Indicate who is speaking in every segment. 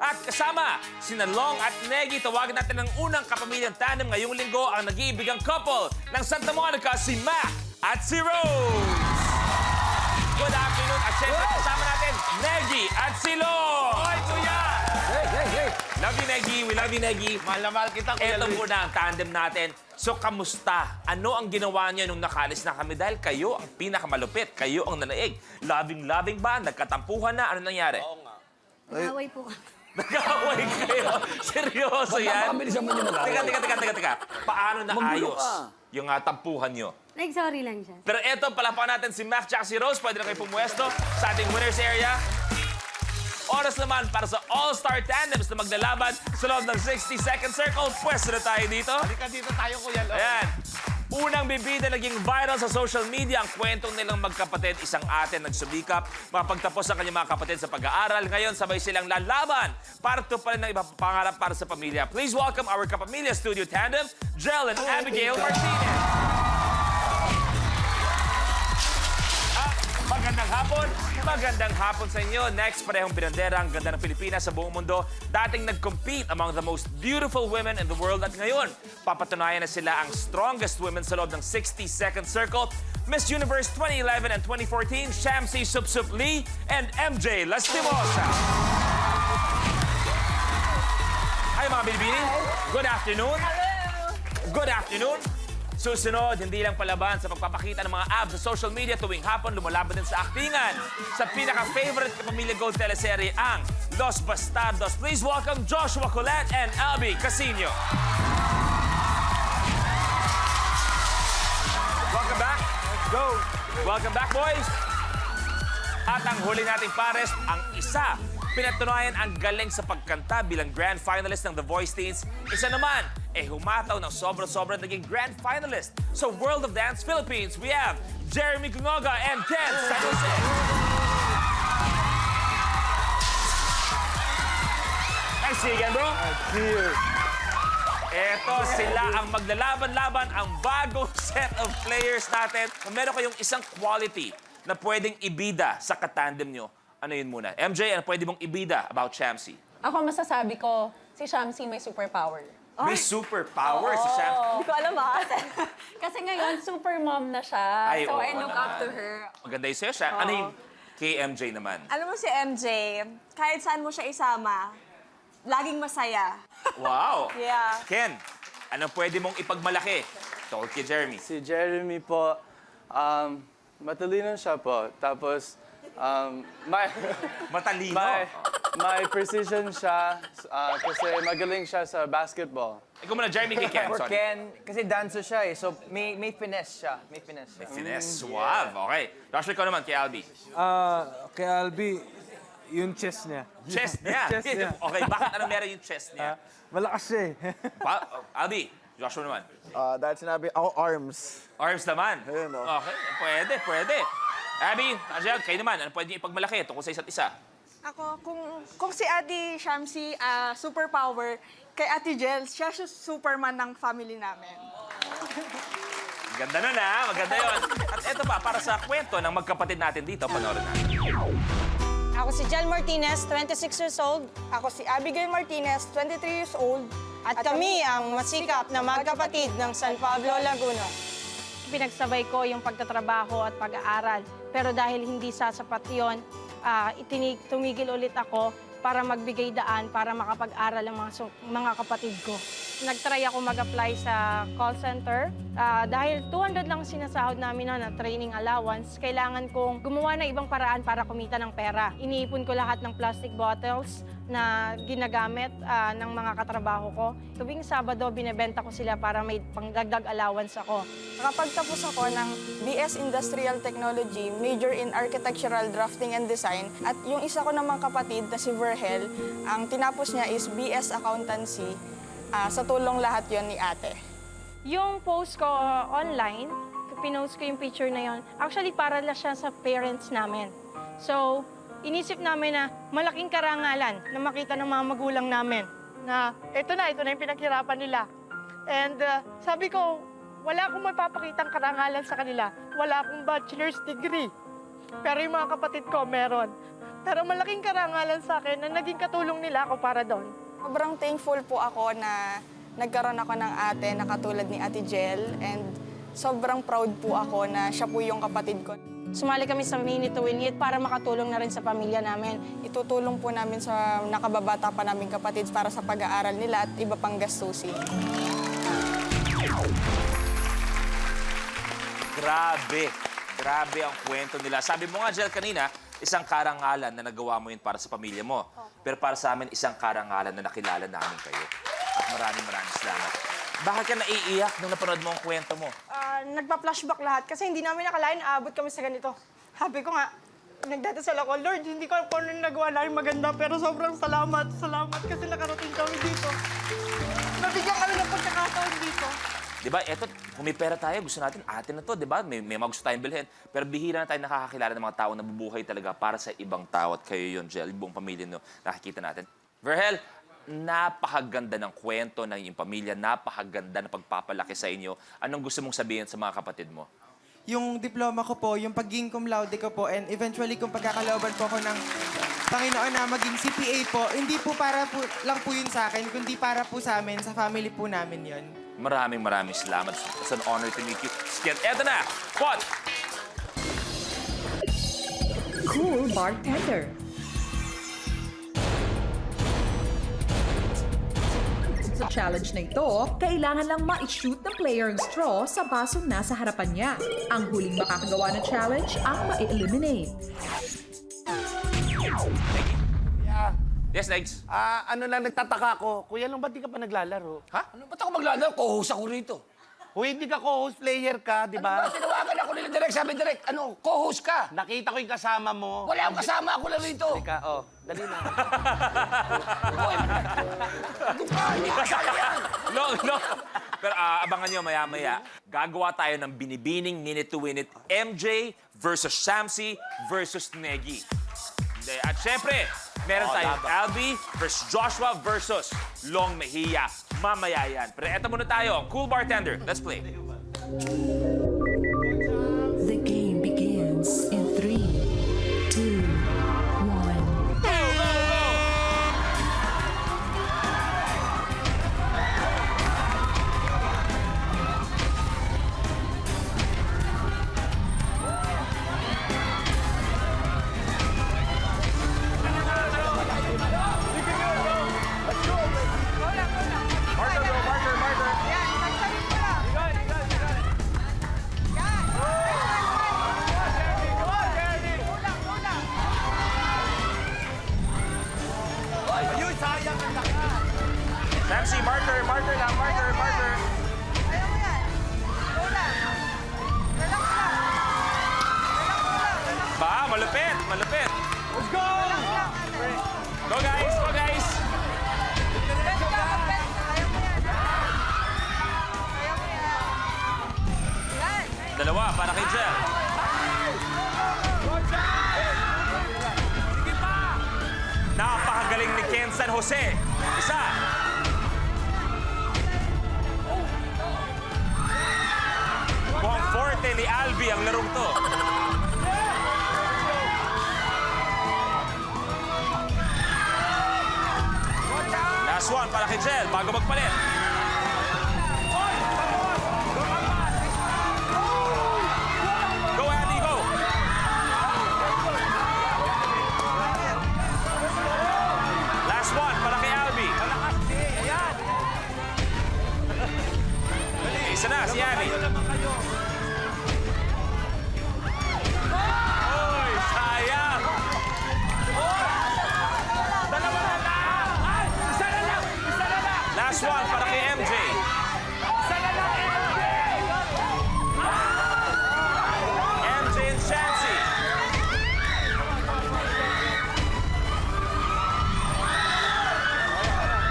Speaker 1: At kasama, sina Long at Negi, tawagan natin ang unang kapamilyang tandem ngayong linggo, ang nag-iibigang couple ng Santa Monica, si Mac at si Rose. Good afternoon. At syempre, kasama natin, Negi at si Long.
Speaker 2: Hoy, kuya!
Speaker 3: Hey!
Speaker 1: Love you, Negi. We love you, Negi.
Speaker 2: Mahal na mahal kita, kuya
Speaker 1: Ito
Speaker 2: Luis.
Speaker 1: muna ang tandem natin. So, kamusta? Ano ang ginawa niyo nung nakalis na kami? Dahil kayo ang pinakamalupit. Kayo ang nanaig. Loving ba? Nagkatampuhan na? Ano nangyari?
Speaker 2: Oo nga.
Speaker 4: Nag-away po.
Speaker 1: Nag-away kayo. Seryoso yan?
Speaker 3: Napakabilis naman yung mag-away.
Speaker 1: Teka. Paano na
Speaker 3: Magulo
Speaker 1: ayos
Speaker 3: ka.
Speaker 1: yung tampuhan niyo?
Speaker 4: Nag-sorry lang siya.
Speaker 1: Pero eto, palapakan natin si Mac at si Rose. Pwede na kayo pumuesto sa ating winners area. Oras naman para sa all-star tandems na maglalaban sa loob ng 60-second circle. Pwesto na tayo dito.
Speaker 2: Halika dito tayo, kuya Luis.
Speaker 1: Ayan. Unang bibida naging viral sa social media ang kwentong nilang magkapatid. Isang ate nagsumikap, mapagtapos ang kanyang mga kapatid sa pag-aaral. Ngayon, sabay silang lalaban para tuparin ng ibang pangarap para sa pamilya. Please welcome our Kapamilya Studio Tandem, Jel and Abigail Martinez. Magandang hapon sa inyo. Next, parehong binandera ang ganda ng Pilipinas sa buong mundo. Dating nag-compete among the most beautiful women in the world at ngayon, papatunayan na sila ang strongest women sa loob ng 60-second circle. Miss Universe 2011 and 2014, Shamsi Supsup Lee and MJ Lastimosa. Hi mga Bilibini. Good afternoon. Good afternoon. Susunod, hindi lang palaban sa pagpapakita ng mga abs sa social media tuwing hapon, lumalaban din sa aktingan. Sa pinaka-favorite Kapamilya Gold teleserye, ang Los Bastardos. Please welcome Joshua Colette and Albie Casino. Welcome back. Go. Welcome back, boys. At ang huli nating pares, ang isa. Pinatunayan ang galing sa pagkanta bilang grand finalist ng The Voice Teens. Isa naman, humataw ng sobra-sobra naging grand finalist. So World of Dance Philippines, we have Jeremy Kunoga and Ken San Jose. Nice see you again, bro. Eto sila ang maglalaban-laban, ang bagong set of players natin. Kung meron kayong isang quality na pwedeng ibida sa katandem nyo, ano yun muna? MJ, ano pwede mong ibida about Shamsi?
Speaker 5: Ako masasabi ko, si Shamsi may superpower.
Speaker 1: May superpower si Shamsi.
Speaker 5: Hindi ko alam Kasi ngayon, super mom na siya.
Speaker 1: Ay,
Speaker 5: so
Speaker 1: oo
Speaker 5: I look
Speaker 1: naman.
Speaker 5: up to her.
Speaker 1: Maganda yung sa'yo, Shamsi. Ano yung kay MJ naman?
Speaker 6: Alam mo si MJ, kahit saan mo siya isama, laging masaya.
Speaker 1: Wow!
Speaker 6: Yeah.
Speaker 1: Ken, ano pwede mong ipagmalaki? Tungkol kay Jeremy.
Speaker 7: Si Jeremy po, matalino siya po. Tapos,
Speaker 1: Matalino.
Speaker 7: may precision siya kasi magaling siya sa basketball.
Speaker 1: Ikaw muna, Jeremy kay Ken.
Speaker 8: For
Speaker 1: Sorry.
Speaker 8: Ken, kasi dancer siya eh. So, may finesse siya. May finesse siya.
Speaker 1: Finesse, suave. Okay. Joshua, ikaw naman, kay Albie.
Speaker 9: Kay Albi, yung chest niya.
Speaker 1: Chest niya.
Speaker 9: Chest niya.
Speaker 1: Okay, bakit ano meron yung chest niya?
Speaker 9: Malakas siya eh.
Speaker 1: Albie, Joshua naman.
Speaker 10: Dahil sinabi, ako arms.
Speaker 1: Arms naman.
Speaker 10: Ayun, oh.
Speaker 1: Okay, pwede. Abby, Angel, kayo naman, ano pwede niyo ipagmalaki tungkol sa isa't isa?
Speaker 6: Ako, kung si Ate Shamsi, superpower, kay Ate Jel, siya superman ng family namin.
Speaker 1: Ganda nun ha, maganda yun. At eto pa, para sa kwento ng magkapatid natin dito, panoorin natin.
Speaker 11: Ako si Jel Martinez, 26 years old.
Speaker 6: Ako si Abigail Martinez, 23 years old.
Speaker 11: At kami ang masikap na magkapatid ng San Pablo, Laguna. Pinagsabay ko yung pagtatrabaho at pag-aaral. Pero dahil hindi sasapat yun, tumigil ulit ako para magbigay daan para makapag-aral ang mga kapatid ko. Nag-try ako mag-apply sa call center. Dahil 200 lang sinasahod namin na training allowance, kailangan kong gumawa ng ibang paraan para kumita ng pera. Iniipon ko lahat ng plastic bottles na ginagamit ng mga katrabaho ko. Tuwing Sabado, binebenta ko sila para may pangdagdag allowance ako.
Speaker 6: Nakapagtapos ako ng BS Industrial Technology, major in Architectural Drafting and Design. At yung isa ko namang kapatid na si Verhel, ang tinapos niya is BS Accountancy. Sa tulong lahat yon ni ate.
Speaker 11: Yung post ko online, pinost ko yung picture na yon. Actually, para lang siya sa parents namin. So, inisip namin na malaking karangalan na makita ng mga magulang namin na ito na yung pinaghirapan nila. And sabi ko, wala akong mapapakitang karangalan sa kanila. Wala akong bachelor's degree. Pero yung mga kapatid ko, meron. Pero malaking karangalan sa akin na naging katulong nila ako para doon.
Speaker 6: Sobrang thankful po ako na nagkaroon ako ng ate na katulad ni Ate Jel and sobrang proud po ako na siya po yung kapatid ko.
Speaker 11: Sumali kami sa Minute to Win It para makatulong na rin sa pamilya namin.
Speaker 6: Itutulong po namin sa nakababata pa naming kapatid para sa pag-aaral nila at iba pang gastusin.
Speaker 1: Grabe. Grabe ang kwento nila. Sabi mo nga, Jel, kanina, isang karangalan na nagawa mo yun para sa pamilya mo. Pero para sa amin, isang karangalan na nakilala namin kayo. At maraming salamat. Bakit ka naiiyak nung napanood mo ang kwento mo?
Speaker 11: Nagpa-flashback lahat kasi hindi namin nakalain aabot kami sa ganito. Sabi ko nga, nagdadasal ako, Lord, hindi ko po nung nagawa namin maganda, pero sobrang salamat kasi nakarating kami dito. Nabigyan kami ng pagkakataon dito.
Speaker 1: Diba, eto, kung may pera tayo, gusto natin, atin na to, diba? May mga gusto tayong bilhin. Pero bihira na tayo nakakakilala ng mga tao na bubuhay talaga para sa ibang tao. At kayo yun, Jel, yung buong pamilya no, nakikita natin. Verhel, napakaganda ng kwento ng iyong pamilya, napakaganda na pagpapalaki sa inyo. Anong gusto mong sabihin sa mga kapatid mo?
Speaker 12: Yung diploma ko po, yung pagiging cum laude ko po, and eventually kung pagkakalooban po ako ng Panginoon na maging CPA po, hindi po para po, lang po yun sa akin, kundi para po sa amin, sa family po namin yun.
Speaker 1: Maraming salamat. It's an honor to meet you. Sige, eto na! Pot!
Speaker 13: Cool bartender. Sa challenge na ito, kailangan lang ma-shoot ng player ang straw sa basong nasa harapan niya. Ang huling makakagawa ng challenge ang ma-eliminate.
Speaker 1: Yes, Legs?
Speaker 2: Ano lang, nagtataka ako. Kuya Long, ba't di ka pa naglalaro?
Speaker 3: Ha? Ano ba't ako maglalaro? Co-host ako rito.
Speaker 2: Uy, hindi ka co-host player ka, di ba?
Speaker 3: Ano ba? Tinawagan ako nila direct. Sabi direct, ano, co-host ka.
Speaker 2: Nakita ko yung kasama mo.
Speaker 3: Wala akong kasama. Ako lang rito.
Speaker 2: Teka, dali na.
Speaker 3: Hindi kasama yan.
Speaker 1: No. Pero abangan nyo maya-maya, gagawa tayo ng binibining Minute to Win It. MJ versus Shamsi versus Negi. At syempre, meron tayong Albi versus Joshua versus Long Mejia. Mamaya yan. Pero eto muna tayo, ang Cool Bartender. Let's play.
Speaker 13: The game begins in 3, 2, 1.
Speaker 1: Go! Shamsi, marker lang, marker.
Speaker 6: Ayaw mo yan. Go lang. Relax lang.
Speaker 1: Ba, malupit.
Speaker 2: Let's go!
Speaker 1: Go guys!
Speaker 6: Let's go. Ayaw mo yan. Ayaw mo yan. Yan.
Speaker 1: Dalawa, para kay Jel. Napakagaling ni Ken San Jose. Isa. Mukhang forte ni Albi ang larong to. Last one para kay Jel, bago magpalit. Go, Andy, go! Last one para kay Albi. Isa na, si Andy. Oy, sayang! Last one para kay MJ. MJ and Shamsi.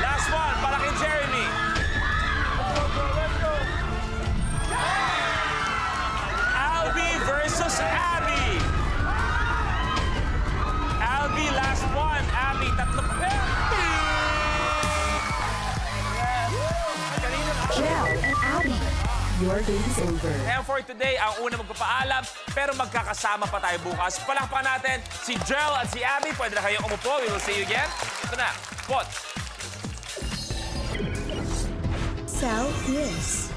Speaker 1: Last one para kay Jeremy.
Speaker 13: your date is over.
Speaker 1: And for today, ang una magpapaalam, pero magkakasama pa tayo bukas. Palakpakan natin si Jel at si Abby. Pwede na kayong umupo. We will see you again. Ito na, Pot.
Speaker 13: Southwest.